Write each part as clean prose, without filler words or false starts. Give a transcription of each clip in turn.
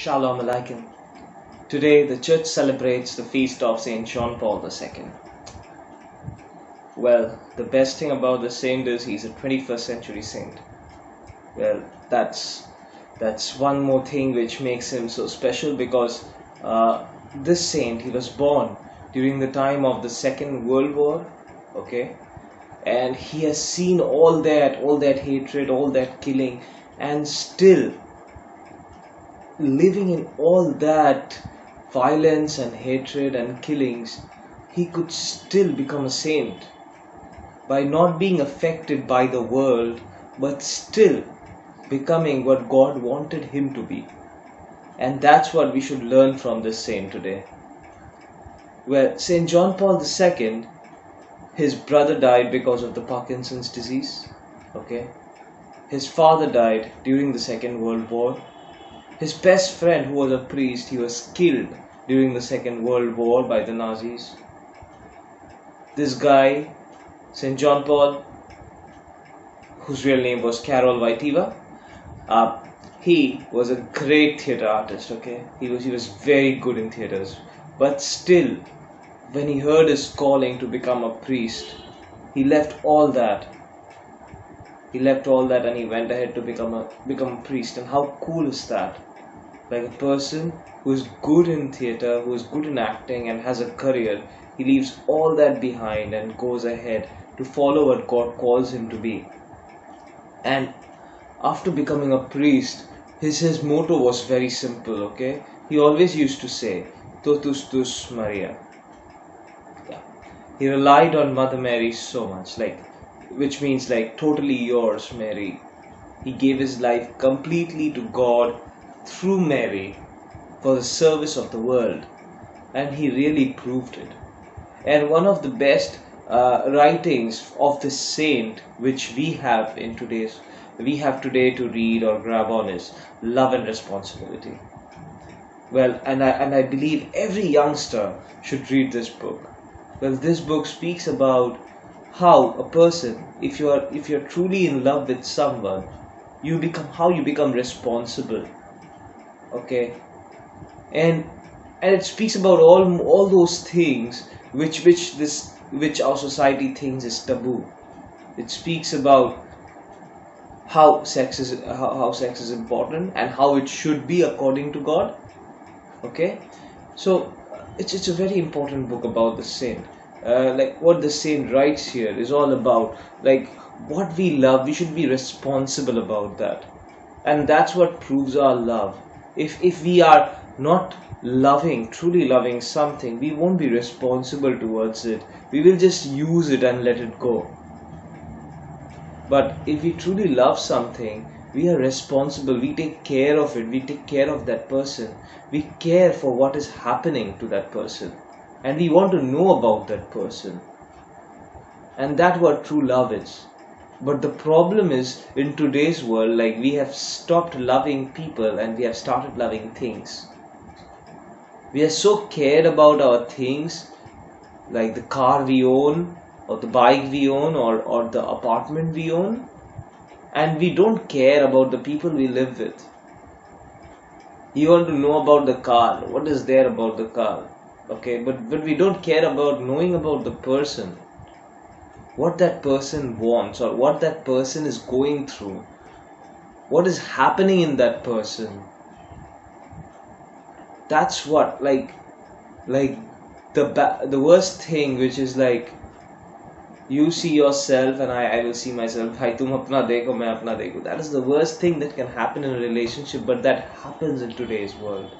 Shalom Alechiem. Today the church celebrates the feast of Saint John Paul II. Well, the best thing about the saint is he's a 21st century saint. Well, that's one more thing which makes him so special, because this saint, he was born during the time of the Second World War, okay? And he has seen all that hatred, all that killing, and still living in all that violence and hatred and killings, he could still become a saint by not being affected by the world, but still becoming what God wanted him to be. And that's what we should learn from this saint today. Well, Saint John Paul II, his brother died because of the Parkinson's disease. Okay, his father died during the Second World War. His best friend, who was a priest, he was killed during the Second World War by the Nazis. This guy, Saint John Paul, whose real name was Karol Wojtyła, he was a great theatre artist. Okay, he was very good in theatres, but still, when he heard his calling to become a priest, he left all that. He left all that and he went ahead to become a priest. And how cool is that? Like a person who is good in theatre, who is good in acting and has a career, he leaves all that behind and goes ahead to follow what God calls him to be. And after becoming a priest, his motto was very simple, okay? He always used to say, Totus tus Maria. Yeah. He relied on Mother Mary so much, which means totally yours, Mary. He gave his life completely to God through Mary for the service of the world, and he really proved it. And one of the best writings of this saint which we have today to read or grab on is Love and Responsibility. Well, and I believe every youngster should read this book. Well, this book speaks about how a person, if you're truly in love with someone, you become responsible. Okay, and it speaks about all those things which our society thinks is taboo. It speaks about how sex is important and how it should be according to God. Okay, so it's a very important book about the saint. What the saint writes here is all about what we love. We should be responsible about that, and that's what proves our love. If we are not truly loving something, we won't be responsible towards it. We will just use it and let it go. But if we truly love something, we are responsible. We take care of it. We take care of that person. We care for what is happening to that person, and we want to know about that person. And that's what true love is. But the problem is, in today's world, we have stopped loving people and we have started loving things. We are so cared about our things, like the car we own, or the bike we own, or the apartment we own, and we don't care about the people we live with. You want to know about the car, what is there about the car, okay? But we don't care about knowing about the person, what that person wants, or what that person is going through, what is happening in that person. That's what the worst thing, which is you see yourself and I will see myself. Bhai tum apna dekho, main apna dekho. That is the worst thing that can happen in a relationship, but that happens in today's world.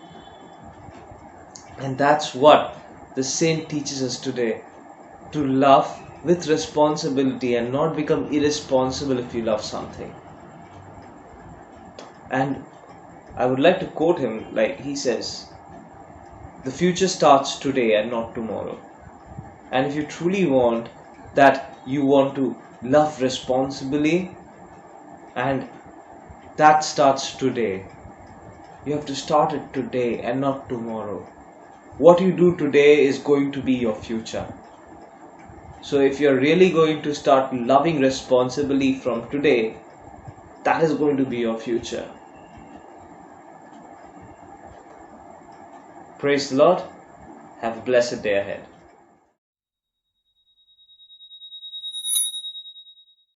And that's what the saint teaches us today: to love with responsibility and not become irresponsible if you love something. And I would like to quote him, he says, the future starts today and not tomorrow. And if you truly want that, you want to love responsibly, and that starts today. You have to start it today and not tomorrow. What you do today is going to be your future. So if you're really going to start loving responsibly from today, that is going to be your future. Praise the Lord. Have a blessed day ahead.